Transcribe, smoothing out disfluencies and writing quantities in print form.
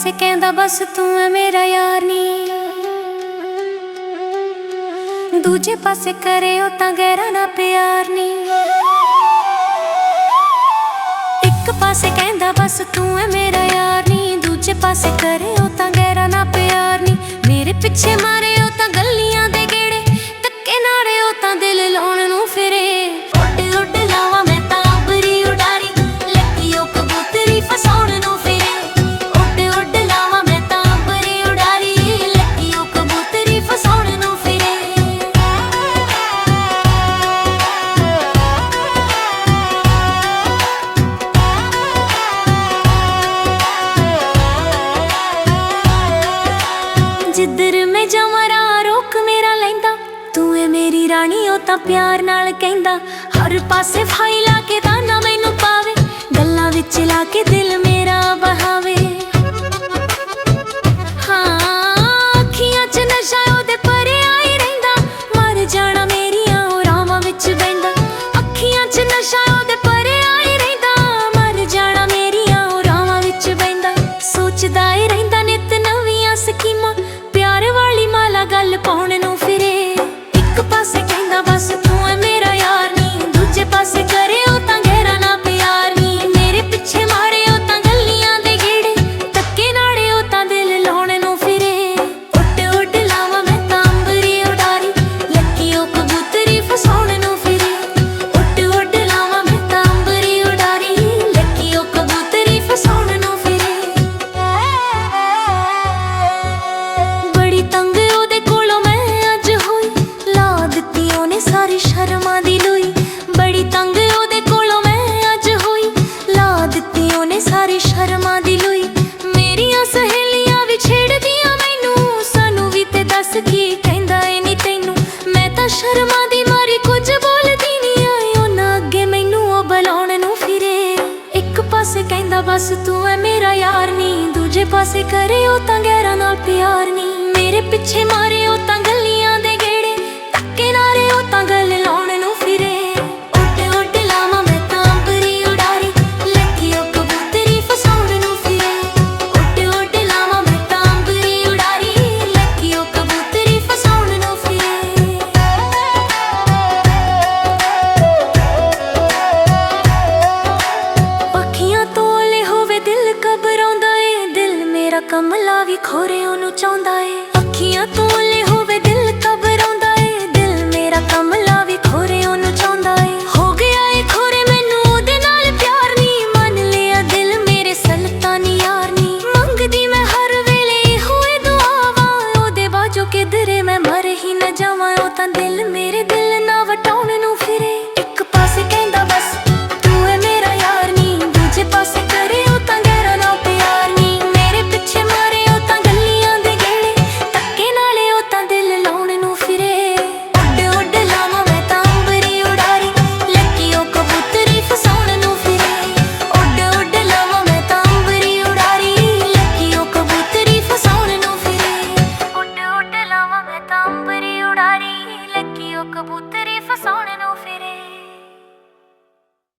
ਪਾਸੇ ਕਹਿੰਦਾ ਬਸ ਤੂੰ ਐ ਮੇਰਾ ਯਾਰ ਨੀ, ਦੂਜੇ ਪਾਸੇ ਕਰੇ ਉਹ ਤਾਂ ਗਹਿਰਾ ਨਾ ਪਿਆਰ ਨੀ। ਇੱਕ ਪਾਸੇ ਕਹਿੰਦਾ ਬਸ ਤੂੰ ਐ ਮੇਰਾ ਯਾਰ ਨੀ, ਦੂਜੇ ਪਾਸੇ ਕਰੇ ਉਹ ਤਾਂ ਗਹਿਰਾ ਨਾ ਪਿਆਰ ਨੀ। ਮੇਰੇ ਪਿੱਛੇ ਮਾਰੇ ਉਹ ਤਾਂ ਗੱਲੀਆਂ ਦੇ ਗੇੜੇ, ਧੱਕੇ ਨਾਲੇ ਉਹ ਤਾਂ ਦਿਲ ਲਾਉਣ ਨੂੰ ਫਿਰੇ। ਉੱਡ ਉੱਡ ਲਾਵਾਂ ਮੈਂ ਤਾਂ ਅੰਬਰੀ ਉਡਾਰੀ, ਲੱਗੀ ਉਹ ਕਬੂਤਰੀ ਫਸਾਉਣ ਨੂੰ ਫਿਰੇ। ਉੱਡ ਉੱਡ ਲਾਵਾਂ ਮੈਂ ਤਾਂ ਅੰਬਰੀ ਉਡਾਰੀ, ਲੱਗੀ ਉਹ ਕਬੂਤਰੀ ਫਸਾਉਣ ਨੂੰ ਫਿਰੇ। ਜਿੱਧਰ ਮੈਂ ਜਾਵਾਂ ਰਾਹ ਰੋਕ ਮੇਰਾ ਲੈਂਦਾ, ਤੂੰ ਏ ਮੇਰੀ ਰਾਣੀ ਉਹ ਤਾਂ ਪਿਆਰ ਨਾਲ ਕਹਿੰਦਾ। ਹਰ ਪਾਸੇ ਫਾਈ ਲਾ ਕੇ ਤਾਨਾ ਮੈਨੂੰ ਪਾਵੇ, ਗੱਲਾਂ ਵਿੱਚ ਲਾ ਕੇ ਦਿਲ ਮੇਰਾ ਬਹਾਵੇ। ਹਾਂ ਅੱਖੀਆਂ 'ਚ ਨਸ਼ਾ ਉਹਦੇ ਭਰਿਆ ਹੀ ਰਹਿੰਦਾ, ਮਰ ਜਾਣਾ ਮੇਰੀਆਂ ਉਹ ਰਾਵਾਂ ਵਿੱਚ ਬਹਿੰਦਾ। ਅੱਖੀਆਂ 'ਚ ਨਸ਼ਾ ਉਹਦੇ ਭਰਿਆ ਹੀ ਰਹਿੰਦਾ, ਮਰ ਜਾਣਾ ਮੇਰੀਆਂ ਉਹ ਰਾਵਾਂ ਵਿੱਚ ਬਹਿੰਦਾ। ਸੋਚਦਾ ਹੀ ਰਹਿੰਦਾ ਨਿੱਤ ਨਵੀਆਂ ਸਕੀਮਾਂ, ਪਿਆਰ ਵਾਲੀ ਮਾਲਾ ਗੱਲ ਪਾਉਣ ਨੂੰ ਫਿਰੇ। ਇੱਕ ਪਾਸੇ ਕਹਿੰਦਾ ਬਸ ਤੂੰ ਐ ਮੇਰਾ ਯਾਰ ਨੀ, ਦੂਜੇ ਪਾਸੇ ਕਰੇ ਉਹ ਤਾਂ ਗਹਿਰਾ ਨਾ ਪਿਆਰ ਨੀ। ਮੇਰੇ ਪਿੱਛੇ ਮਾਰੇ ਉਹ ਤਾਂ ਗੱਲੀਆਂ ਦੇ ਗੇੜੇ, ਧੱਕੇ ਨਾਲੇ ਉਹ ਤਾਂ ਦਿਲ ਲਾਉਣ ਨੂੰ ਫਿਰੇ। ਉੱਡ ਉੱਡ ਲਾਵਾਂ ਮੈਂ ਤਾਂ ਅੰਬਰੀ ਉਡਾਰੀ, ਲੱਗੀ ਉਹ ਕਬੂਤਰੀ ਫਸਾਉਣ ਨੂੰ ਫਿਰੇ। ਉੱਡ ਉੱਡ ਲਾਵਾਂ ਮੈਂ ਤਾਂ ਅੰਬਰੀ ਉਡਾਰੀ, ਲੱਗੀ ਉਹ ਕਬੂਤਰੀ ਫਸਾਉਣ ਨੂੰ ਫਿਰੇ। ਬੜੀ ਤੰਗ ਉਹਦੇ ਕੋਲੋਂ ਮੈਂ ਅੱਜ ਹੋਈ, ਲਾ ਦਿੱਤੀ ਉਹਨੇ ਸਾਰੀ ਸ਼ਰਮਾਂ ਦੀ ਲੋਈ। ਬੜੀ ਤੰਗ ਉਹਦੇ ਕੋਲੋਂ ਮੈਂ ਅੱਜ ਹੋਈ, ਲਾ ਦਿੱਤੀ ਉਹਨੇ ਸਾਰੀ ਸ਼ਰਮਾਂ ਦੀ ਲੋਈ। ਮੇਰੀਆਂ ਸਹੇਲੀਆਂ ਵੀ ਛੇੜਦੀਆਂ ਮੈਨੂੰ, ਸਾਨੂੰ ਵੀ ਤੇ ਦੱਸ ਕੀ ਕਹਿੰਦਾ ਏ ਨੀ ਤੈਨੂੰ। ਮੈਂ ਤਾਂ ਸ਼ਰਮਾਂ ਦੀ ਮਾਰੀ ਕੁਝ ਬੋਲਦੀ ਨੀ ਆਈ, ਉਹਨਾਂ ਅੱਗੇ ਮੈਨੂੰ ਉਹ ਬੁਲਾਉਣ ਨੂੰ ਫਿਰੇ। ਇੱਕ ਪਾਸੇ ਕਹਿੰਦਾ ਬਸ ਤੂੰ ਐ ਮੇਰਾ ਯਾਰ ਨੀ, ਦੂਜੇ ਪਾਸੇ ਕਰੇ ਉਹ ਤਾਂ ਗਹਿਰਾ ਨਾਲ ਪਿਆਰ ਨੀ। ਮੇਰੇ ਪਿੱਛੇ ਮਾਰੇ ਉਹ ਤਾਂ ਗੱਲੀਆਂ ਦੇ ਗੇੜੇ, ਧੱਕੇ ਨਾਲੇ ਉਹ ਤਾਂ ਗੱਲ ਲਾਉਣ ਨੂੰ ਫਿਰੇ। ਉੱਡ ਉੱਡ ਲਾਵਾਂ ਮੈਂ ਤਾਂ ਅੰਬਰੀ ਉਡਾਰੀ, ਲੱਗੀ ਉਹ ਕਬੂਤਰੀ ਫਸਾਉਣ ਨੂੰ ਫਿਰੇ। ਉੱਡ ਉੱਡ ਲਾਵਾਂ ਮੈਂ ਤਾਂ ਅੰਬਰੀ ਉਡਾਰੀ, ਲੱਗੀ ਉਹ ਕਬੂਤਰੀ ਫਸਾਉਣ ਨੂੰ ਫਿਰੇ। ਅੱਖੀਆਂ ਤੋਲੇ ਹੋਵੇ ਦਿਲ ਘਬਰਾਉਂਦਾ ਏ, ਦਿਲ ਮੇਰਾ ਕਮਲਾ ਵੀ ਖੋਰੇ ਉਹਨੂੰ ਚਾਹੁੰਦਾ ਏ।